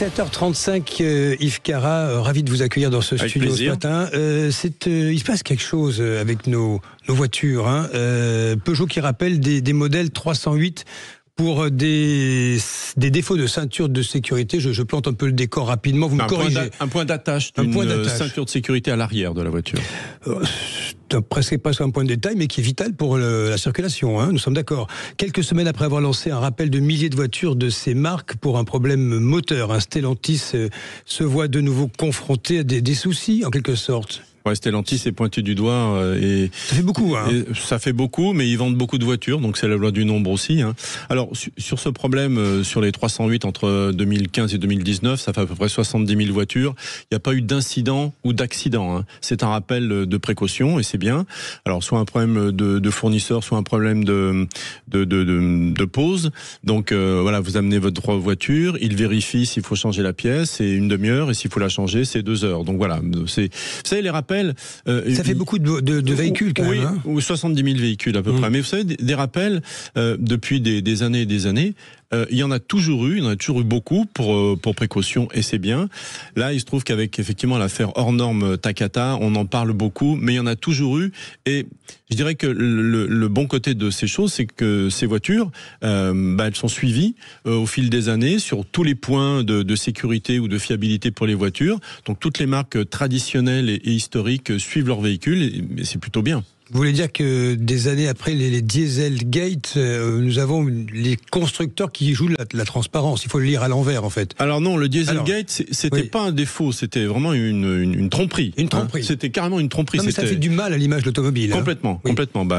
7h35, Yves Cara, ravi de vous accueillir dans ce Avec studio plaisir. ce matin. Il se passe quelque chose avec nos voitures. Peugeot qui rappelle des modèles 308 pour des défauts de ceinture de sécurité. Je plante un peu le décor rapidement, vous me corrigez. Un point d'attache d'une ceinture de sécurité à l'arrière de la voiture. C'est presque pas un point de détail, mais qui est vital pour la circulation, nous sommes d'accord. Quelques semaines après avoir lancé un rappel de milliers de voitures de ces marques pour un problème moteur, Stellantis se voit de nouveau confronté à des soucis, en quelque sorte. Ouais, Stellantis est pointé du doigt et ça fait beaucoup. Ça fait beaucoup, mais ils vendent beaucoup de voitures, donc c'est la loi du nombre aussi. Alors sur ce problème, sur les 308 entre 2015 et 2019, ça fait à peu près 70 000 voitures. Il n'y a pas eu d'incident ou d'accident. C'est un rappel de précaution et c'est bien. Alors soit un problème de fournisseur, soit un problème de pause. Donc voilà, vous amenez votre voiture, il vérifie s'il faut changer la pièce, c'est une demi-heure, et s'il faut la changer, c'est 2 heures. Donc voilà, vous savez, les rappels. Ça fait beaucoup de véhicules quand même. Oui, 70 000 véhicules à peu près. Mais vous savez, des rappels, depuis des années et des années, il y en a toujours eu beaucoup pour précaution, et c'est bien. Là, il se trouve qu'avec effectivement l'affaire hors norme Takata, on en parle beaucoup, mais il y en a toujours eu. Et je dirais que le bon côté de ces choses, c'est que ces voitures, elles sont suivies au fil des années sur tous les points de sécurité ou de fiabilité pour les voitures. Donc toutes les marques traditionnelles et historiques suivent leurs véhicules, et c'est plutôt bien. Vous voulez dire que des années après les Dieselgate, nous avons les constructeurs qui jouent la transparence. Il faut le lire à l'envers, en fait. Alors non, le Dieselgate, c'était pas un défaut, c'était vraiment une tromperie. Une tromperie. C'était carrément une tromperie. Non, mais ça fait du mal à l'image de l'automobile. Complètement.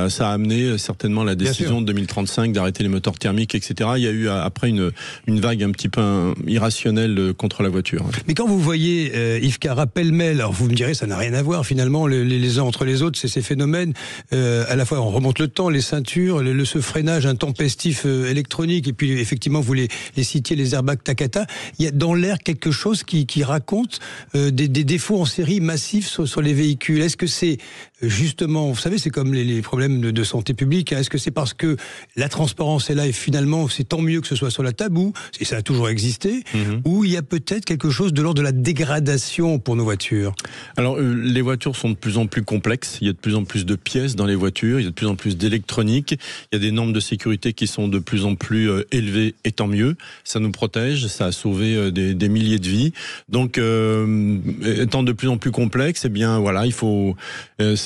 Ça a amené certainement la décision de 2035 d'arrêter les moteurs thermiques, etc. Il y a eu après une vague un petit peu irrationnelle contre la voiture. Mais quand vous voyez Yves Cara pêle-mêle, alors vous me direz, ça n'a rien à voir finalement les uns entre les autres, c'est ces phénomènes. À la fois on remonte le temps, les ceintures, ce freinage intempestif électronique, et puis effectivement vous les citiez, les airbags Takata. Il y a dans l'air quelque chose qui raconte des défauts en série massifs sur les véhicules. Est-ce que c'est justement, vous savez, c'est comme les problèmes de santé publique, est-ce que c'est parce que la transparence est là et finalement c'est tant mieux que ce soit sur la table, ou et ça a toujours existé, ou il y a peut-être quelque chose de l'ordre de la dégradation pour nos voitures? Alors les voitures sont de plus en plus complexes, il y a de plus en plus de pièces dans les voitures, il y a de plus en plus d'électronique, il y a des normes de sécurité qui sont de plus en plus élevées, et tant mieux, ça nous protège, ça a sauvé des milliers de vies. Donc étant de plus en plus complexe, eh bien voilà, il faut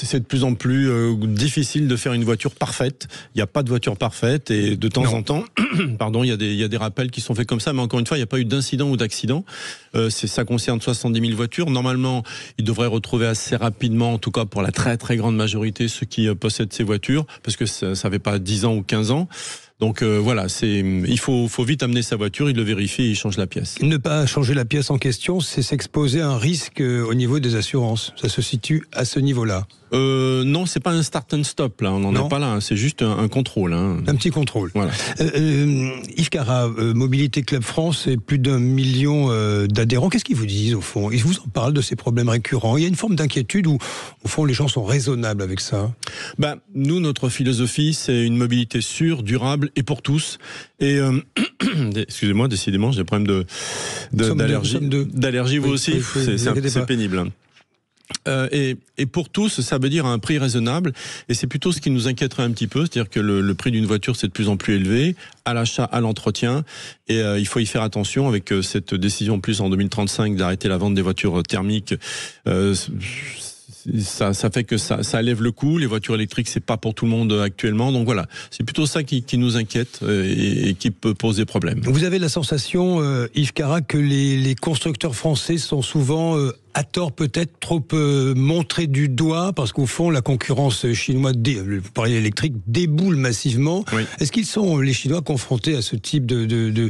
c'est de plus en plus difficile de faire une voiture parfaite. Il n'y a pas de voiture parfaite, et de temps en temps, pardon, il y a des rappels qui sont faits comme ça, mais encore une fois, il n'y a pas eu d'incident ou d'accident. Ça concerne 70 000 voitures. Normalement, ils devraient retrouver assez rapidement, en tout cas pour la très très grande majorité, ceux qui possèdent ces voitures, parce que ça n'avait pas 10 ans ou 15 ans. Donc voilà, il faut vite amener sa voiture, il le vérifie et il change la pièce. Ne pas changer la pièce en question, c'est s'exposer à un risque au niveau des assurances. Ça se situe à ce niveau-là. Non, c'est pas un start and stop là, on n'en est pas là, c'est juste un contrôle. Un petit contrôle. Voilà. Yves Cara, Mobilité Club France, c'est plus d'1 million d'adhérents. Qu'est-ce qu'ils vous disent au fond? Ils vous en parlent de ces problèmes récurrents? Il y a une forme d'inquiétude où au fond les gens sont raisonnables avec ça? Nous, notre philosophie, c'est une mobilité sûre, durable et pour tous. Et excusez-moi, décidément, j'ai des problèmes d'allergie, vous aussi, c'est pénible. Et pour tous, ça veut dire à un prix raisonnable, et c'est plutôt ce qui nous inquiéterait un petit peu, c'est-à-dire que le prix d'une voiture c'est de plus en plus élevé, à l'achat, à l'entretien, et il faut y faire attention avec cette décision plus en 2035 d'arrêter la vente des voitures thermiques. Ça fait que ça lève le coût. Les voitures électriques, c'est pas pour tout le monde actuellement. Donc voilà, c'est plutôt ça qui nous inquiète et qui peut poser problème. Vous avez la sensation, Yves Cara, que les constructeurs français sont souvent à tort peut-être trop montrés du doigt, parce qu'au fond la concurrence chinoise, vous parliez électrique, déboule massivement. Oui. Est-ce qu'ils sont, les Chinois, confrontés à ce type de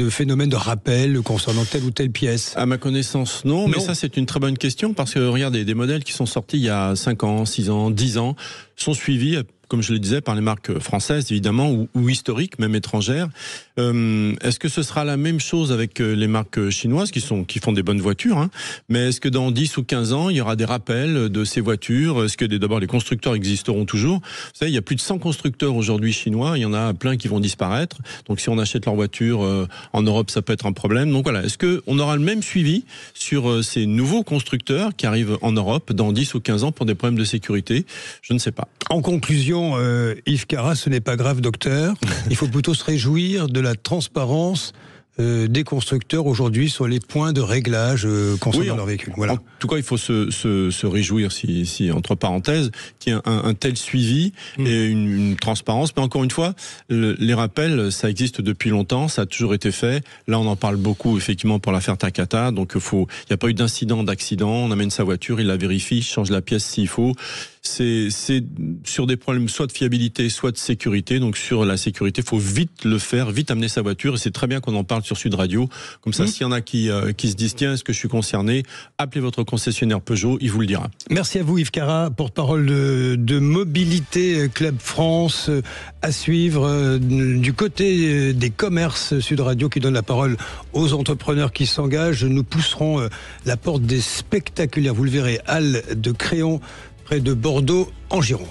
phénomène de rappel concernant telle ou telle pièce? À ma connaissance, non. Mais ça c'est une très bonne question, parce que regardez, des modèles qui sont sortis il y a 5 ans, 6 ans, 10 ans, sont suivis comme je le disais, par les marques françaises, évidemment, ou historiques, même étrangères. Est-ce que ce sera la même chose avec les marques chinoises qui font des bonnes voitures, hein, mais est-ce que dans 10 ou 15 ans, il y aura des rappels de ces voitures? Est-ce que d'abord les constructeurs existeront toujours? Vous savez, il y a plus de 100 constructeurs aujourd'hui chinois, il y en a plein qui vont disparaître. Donc si on achète leur voiture en Europe, ça peut être un problème. Donc voilà, est-ce qu'on aura le même suivi sur ces nouveaux constructeurs qui arrivent en Europe dans 10 ou 15 ans pour des problèmes de sécurité? Je ne sais pas. En conclusion, Yves Carra, ce n'est pas grave, docteur. Il faut plutôt se réjouir de la transparence des constructeurs aujourd'hui sur les points de réglage concernant leur véhicule. Voilà. En tout cas, il faut se réjouir, si entre parenthèses, qu'il y ait un tel suivi et une transparence. Mais encore une fois, les rappels, ça existe depuis longtemps, ça a toujours été fait. Là, on en parle beaucoup, effectivement, pour l'affaire Takata. Donc, il n'y a pas eu d'accident. On amène sa voiture, il la vérifie, change la pièce s'il faut. C'est sur des problèmes soit de fiabilité, soit de sécurité. Donc sur la sécurité, il faut vite le faire, vite amener sa voiture. Et c'est très bien qu'on en parle sur Sud Radio. Comme ça, s'il y en a qui se disent, tiens, est-ce que je suis concerné? Appelez votre concessionnaire Peugeot, il vous le dira. Merci à vous Yves Carra, porte-parole de Mobilité Club France, à suivre du côté des commerces. Sud Radio qui donne la parole aux entrepreneurs qui s'engagent. Nous pousserons la porte des spectaculaires, vous le verrez, Halles de Créon, près de Bordeaux, en Gironde.